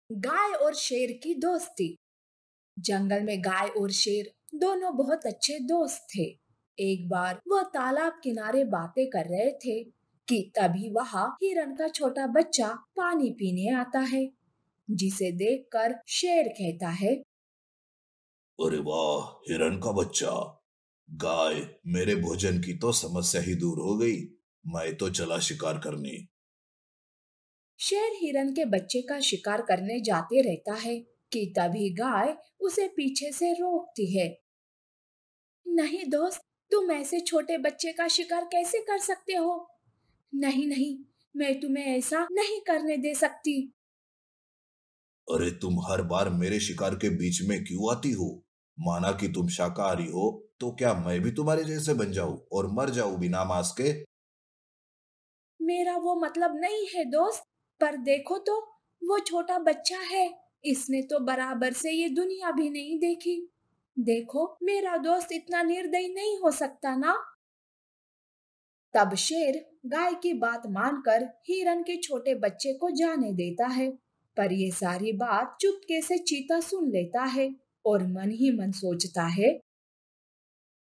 गाय और शेर की दोस्ती। जंगल में गाय और शेर दोनों बहुत अच्छे दोस्त थे। एक बार वह तालाब किनारे बातें कर रहे थे कि तभी वहां हिरन का छोटा बच्चा पानी पीने आता है, जिसे देखकर शेर कहता है। अरे वाह, हिरन का बच्चा। गाय, मेरे भोजन की तो समस्या ही दूर हो गई। मैं तो चला शिकार करने। शेर हिरन के बच्चे का शिकार करने जाते रहता है कि तभी गाय उसे पीछे से रोकती है। नहीं दोस्त, तुम ऐसे छोटे बच्चे का शिकार कैसे कर सकते हो? नहीं नहीं, मैं तुम्हें ऐसा नहीं करने दे सकती। अरे तुम हर बार मेरे शिकार के बीच में क्यों आती हो? माना कि तुम शाकाहारी हो, तो क्या मैं भी तुम्हारे जैसे बन जाऊं और मर जाऊं बिना मांस के? मेरा वो मतलब नहीं है दोस्त, पर देखो तो, वो छोटा बच्चा है। इसने तो बराबर से ये दुनिया भी नहीं देखी। देखो, मेरा दोस्त इतना निर्दयी नहीं हो सकता ना। तब शेर गाय की बात मानकर हिरन के छोटे बच्चे को जाने देता है। पर ये सारी बात चुपके से चीता सुन लेता है और मन ही मन सोचता है।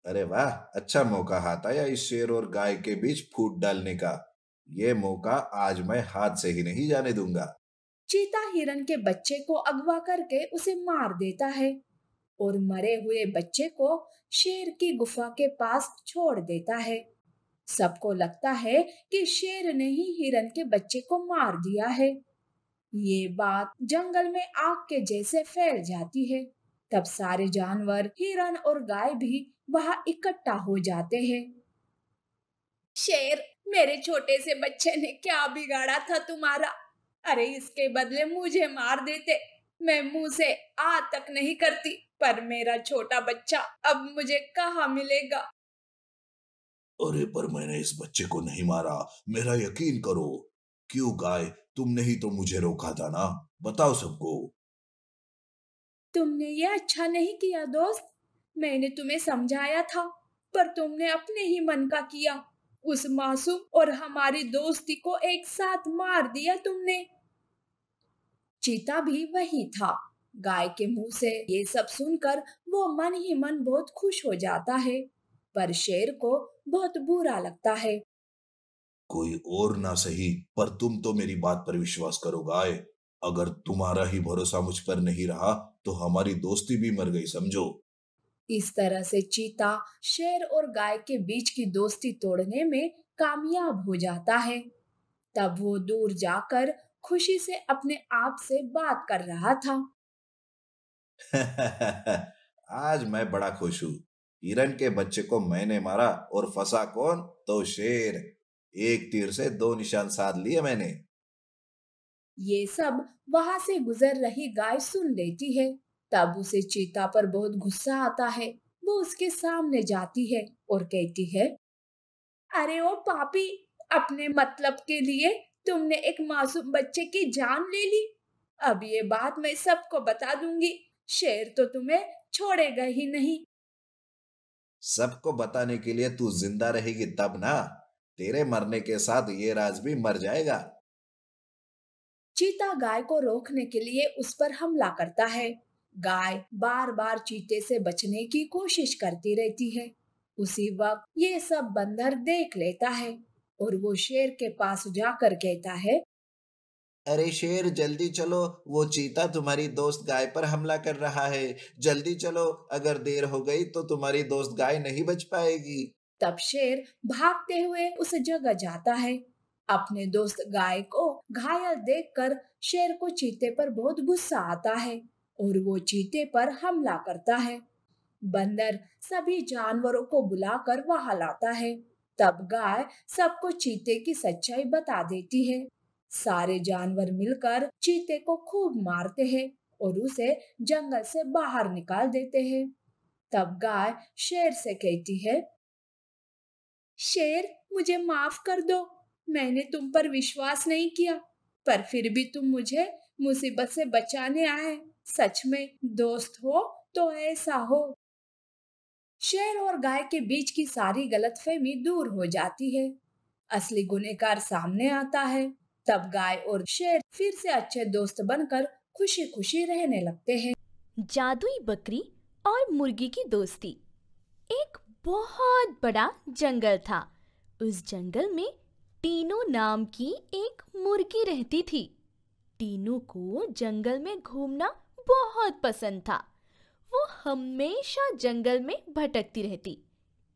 अरे वाह, अच्छा मौका हाथ आया इस शेर और गाय के बीच फूट डालने का। ये मौका आज मैं हाथ से ही नहीं जाने दूंगा। चीता हिरन के बच्चे को अगवा करके उसे मार देता है और मरे हुए बच्चे को शेर की गुफा के पास छोड़ देता है। सबको लगता है कि शेर ने ही हिरन के बच्चे को मार दिया है। ये बात जंगल में आग के जैसे फैल जाती है। तब सारे जानवर, हिरन और गाय भी वहां इकट्ठा हो जाते हैं। शेर, मेरे छोटे से बच्चे ने क्या बिगाड़ा था तुम्हारा? अरे इसके बदले मुझे मार देते, मैं मुंह से आ तक नहीं करती। पर मेरा छोटा बच्चा अब मुझे कहाँ मिलेगा? अरे पर मैंने इस बच्चे को नहीं मारा, मेरा यकीन करो। क्यों गाय, तुमने ही तो मुझे रोका था ना। बताओ सबको। तुमने ये अच्छा नहीं किया दोस्त। मैंने तुम्हें समझाया था, पर तुमने अपने ही मन का किया। उस मासूम और हमारी दोस्ती को एक साथ मार दिया तुमने। चीता भी वही था। गाय के मुंह से ये सब सुनकर वो मन ही मन बहुत खुश हो जाता है, पर शेर को बहुत बुरा लगता है। कोई और ना सही, पर तुम तो मेरी बात पर विश्वास करो गाय। अगर तुम्हारा ही भरोसा मुझ पर नहीं रहा, तो हमारी दोस्ती भी मर गई समझो। इस तरह से चीता शेर और गाय के बीच की दोस्ती तोड़ने में कामयाब हो जाता है। तब वो दूर जाकर खुशी से अपने आप से बात कर रहा था। आज मैं बड़ा खुश हूँ। हिरन के बच्चे को मैंने मारा, और फंसा कौन? तो शेर। एक तीर से दो निशान साध लिए मैंने। ये सब वहां से गुजर रही गाय सुन लेती है। तब उसे चीता पर बहुत गुस्सा आता है। वो उसके सामने जाती है और कहती है। अरे ओ पापी, अपने मतलब के लिए तुमने एक मासूम बच्चे की जान ले ली। अब ये बात मैं सबको बता दूंगी। शेर तो तुम्हें छोड़ेगा ही नहीं। सबको बताने के लिए तू जिंदा रहेगी तब ना। तेरे मरने के साथ ये राज भी मर जाएगा। चीता गाय को रोकने के लिए उस पर हमला करता है। गाय बार बार चीते से बचने की कोशिश करती रहती है। उसी वक्त ये सब बंदर देख लेता है और वो शेर के पास जाकर कहता है। अरे शेर, जल्दी चलो। वो चीता तुम्हारी दोस्त गाय पर हमला कर रहा है। जल्दी चलो, अगर देर हो गई तो तुम्हारी दोस्त गाय नहीं बच पाएगी। तब शेर भागते हुए उस जगह जाता है। अपने दोस्त गाय को घायल देखकर शेर को चीते पर बहुत गुस्सा आता है और वो चीते पर हमला करता है। बंदर सभी जानवरों को बुलाकर वहां लाता है। तब गाय सबको चीते की सच्चाई बता देती है। सारे जानवर मिलकर चीते को खूब मारते हैं और उसे जंगल से बाहर निकाल देते हैं। तब गाय शेर से कहती है। शेर, मुझे माफ कर दो। मैंने तुम पर विश्वास नहीं किया, पर फिर भी तुम मुझे मुसीबत से बचाने आए। सच में दोस्त हो तो ऐसा हो। शेर और गाय के बीच की सारी गलतफहमी दूर हो जाती है। असली गुनहगार सामने आता है। तब गाय और शेर फिर से अच्छे दोस्त बनकर खुशी खुशी रहने लगते हैं। जादुई बकरी और मुर्गी की दोस्ती। एक बहुत बड़ा जंगल था। उस जंगल में टीनू नाम की एक मुर्गी रहती थी। टीनू को जंगल में घूमना बहुत पसंद था। वो हमेशा जंगल में भटकती रहती।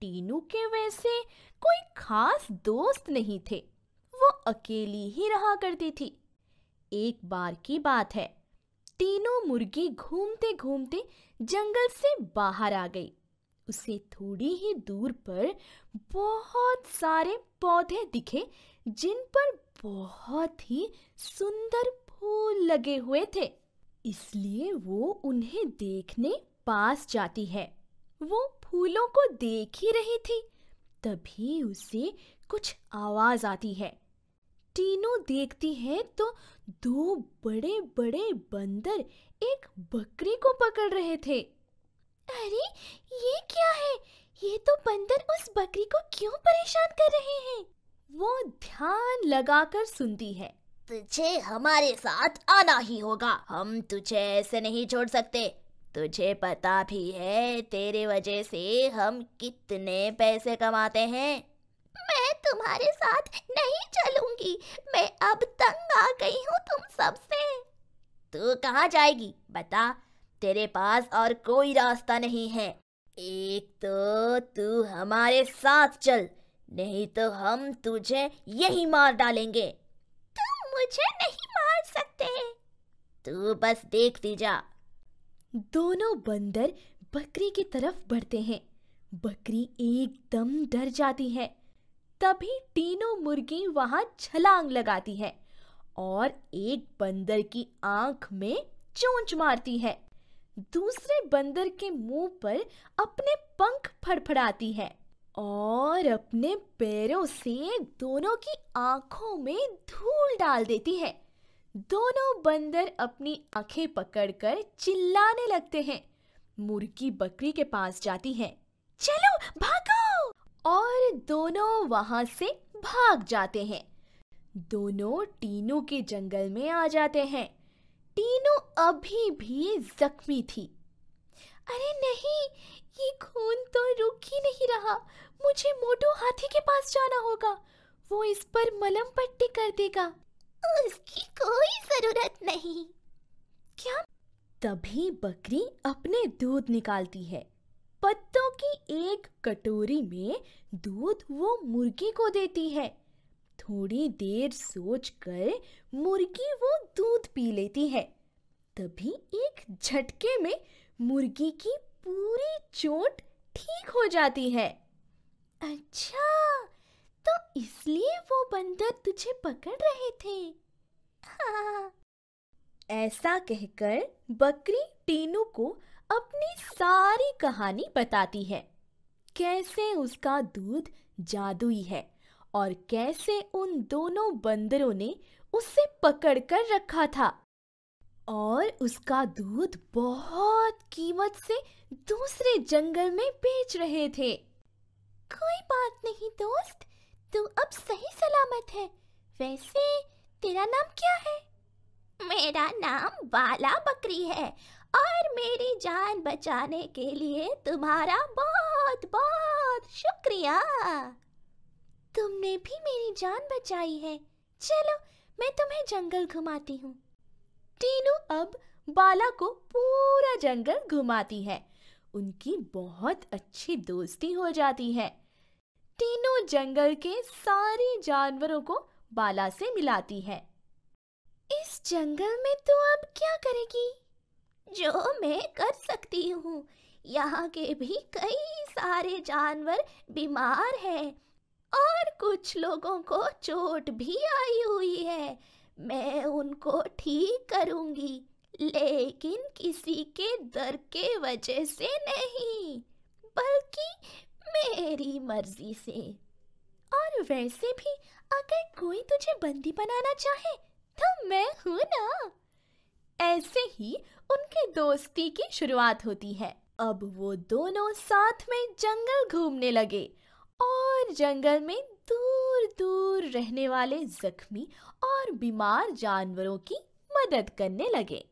टीनू के वैसे कोई खास दोस्त नहीं थे। वो अकेली ही रहा करती थी। एक बार की बात है, टीनू मुर्गी घूमते घूमते जंगल से बाहर आ गई। उसे थोड़ी ही दूर पर बहुत सारे पौधे दिखे जिन पर बहुत ही सुंदर फूल लगे हुए थे। इसलिए वो उन्हें देखने पास जाती है। वो फूलों को देख ही रही थी, तभी उसे कुछ आवाज आती है। टीनू देखती है तो दो बड़े बड़े बंदर एक बकरी को पकड़ रहे थे। अरे ये क्या है? ये तो बंदर उस बकरी को क्यों परेशान कर रहे हैं? वो ध्यान लगाकर सुनती है। तुझे हमारे साथ आना ही होगा। हम तुझे ऐसे नहीं छोड़ सकते। तुझे पता भी है तेरे वजह से हम कितने पैसे कमाते हैं। मैं तुम्हारे साथ नहीं चलूंगी। मैं अब तंग आ गई हूँ तुम सबसे। तू कहाँ जाएगी? बता, तेरे पास और कोई रास्ता नहीं है। एक तो तू हमारे साथ चल, नहीं तो हम तुझे यहीं मार डालेंगे। तुम मुझे नहीं मार सकते। तू बस देखती जा। दोनों बंदर बकरी की तरफ बढ़ते हैं। बकरी एकदम डर जाती है। तभी टीनू मुर्गी वहां छलांग लगाती है और एक बंदर की आंख में चोंच मारती है। दूसरे बंदर के मुंह पर अपने पंख फड़फड़ाती है और अपने पैरों से दोनों की आंखों में धूल डाल देती है। दोनों बंदर अपनी आंखें पकड़कर चिल्लाने लगते हैं। मुर्गी बकरी के पास जाती है। चलो भागो! और दोनों वहां से भाग जाते हैं। दोनों टीनू के जंगल में आ जाते हैं। टीनू अभी भी जख्मी थी। अरे नहीं, ये खून तो रुक ही नहीं रहा। मुझे मोटू हाथी के पास जाना होगा। वो इस पर मलहम पट्टी कर देगा। उसकी कोई जरूरत नहीं। क्या? तभी बकरी अपने दूध निकालती है। पत्तों की एक कटोरी में दूध वो मुर्गी को देती है। थोड़ी देर सोचकर मुर्गी वो दूध पी लेती है। तभी एक झटके में मुर्गी की पूरी चोट ठीक हो जाती है। अच्छा, तो इसलिए वो बंदर तुझे पकड़ रहे थे। हाँ। ऐसा कहकर बकरी टीनू को अपनी सारी कहानी बताती है। कैसे उसका दूध जादुई है और कैसे उन दोनों बंदरों ने उसे पकड़कर रखा था और उसका दूध बहुत कीमत से दूसरे जंगल में बेच रहे थे। कोई बात नहीं दोस्त, तू अब सही सलामत है। वैसे तेरा नाम क्या है? मेरा नाम बाला बकरी है और मेरी जान बचाने के लिए तुम्हारा बहुत बहुत शुक्रिया। तुमने भी मेरी जान बचाई है। चलो मैं तुम्हें जंगल घुमाती हूँ। टीनू अब बाला को पूरा जंगल घुमाती है। उनकी बहुत अच्छी दोस्ती हो जाती है। टीनू जंगल के सारे जानवरों को बाला से मिलाती है। इस जंगल में तू अब क्या करेगी? जो मैं कर सकती हूँ। यहाँ के भी कई सारे जानवर बीमार हैं और कुछ लोगों को चोट भी आई हुई है। मैं उनको ठीक करूँगी, लेकिन किसी के डर के वजह से नहीं, बल्कि मेरी मर्जी से। और वैसे भी अगर कोई तुझे बंदी बनाना चाहे तो मैं हूं ना। ऐसे ही उनकी दोस्ती की शुरुआत होती है। अब वो दोनों साथ में जंगल घूमने लगे और जंगल में दूर दूर रहने वाले जख्मी और बीमार जानवरों की मदद करने लगे।